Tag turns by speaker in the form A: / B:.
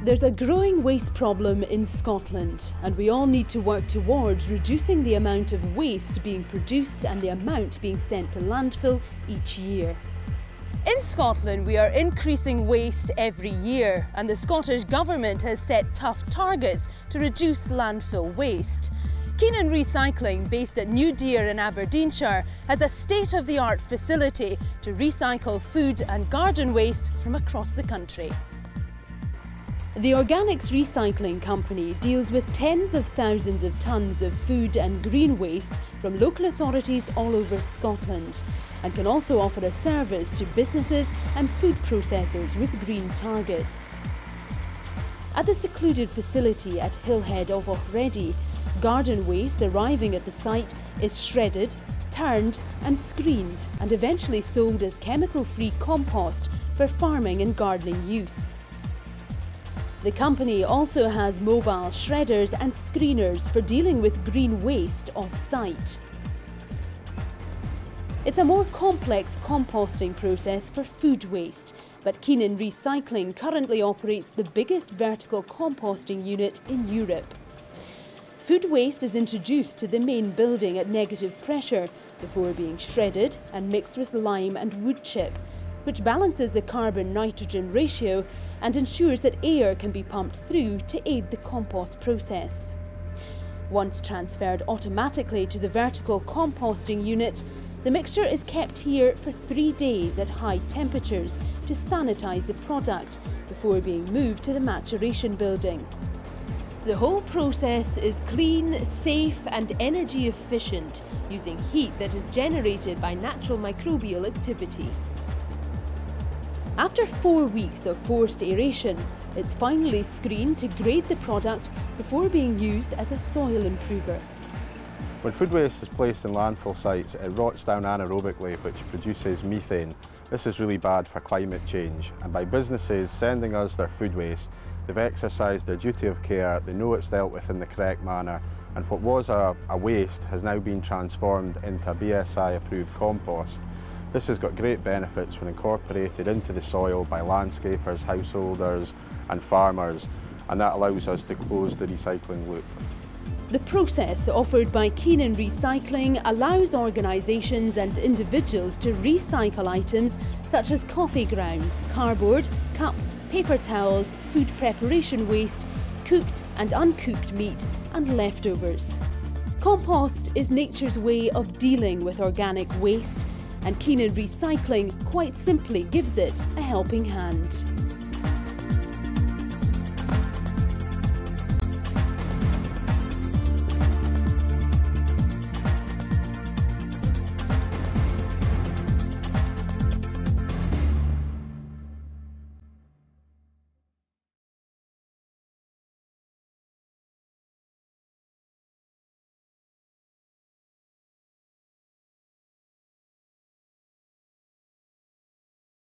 A: There's a growing waste problem in Scotland, and we all need to work towards reducing the amount of waste being produced and the amount being sent to landfill each year. In Scotland, we are increasing waste every year, and the Scottish Government has set tough targets to reduce landfill waste. Keenan Recycling, based at New Deer in Aberdeenshire, has a state-of-the-art facility to recycle food and garden waste from across the country. The Organics Recycling Company deals with tens of thousands of tonnes of food and green waste from local authorities all over Scotland, and can also offer a service to businesses and food processors with green targets. At the secluded facility at Hillhead of Ochreddy, garden waste arriving at the site is shredded, turned and screened, and eventually sold as chemical-free compost for farming and gardening use. The company also has mobile shredders and screeners for dealing with green waste off-site. It's a more complex composting process for food waste, but Keenan Recycling currently operates the biggest vertical composting unit in Europe. Food waste is introduced to the main building at negative pressure before being shredded and mixed with lime and wood chip, which balances the carbon-nitrogen ratio and ensures that air can be pumped through to aid the compost process. Once transferred automatically to the vertical composting unit, the mixture is kept here for 3 days at high temperatures to sanitize the product before being moved to the maturation building. The whole process is clean, safe and energy efficient, using heat that is generated by natural microbial activity. After 4 weeks of forced aeration, it's finally screened to grade the product before being used as a soil improver.
B: When food waste is placed in landfill sites, it rots down anaerobically, which produces methane. This is really bad for climate change, and by businesses sending us their food waste, they've exercised their duty of care, they know it's dealt with in the correct manner, and what was a waste has now been transformed into a BSI-approved compost. This has got great benefits when incorporated into the soil by landscapers, householders and farmers, and that allows us to close the recycling loop.
A: The process offered by Keenan Recycling allows organisations and individuals to recycle items such as coffee grounds, cardboard, cups, paper towels, food preparation waste, cooked and uncooked meat and leftovers. Compost is nature's way of dealing with organic waste, and Keenan Recycling quite simply gives it a helping hand.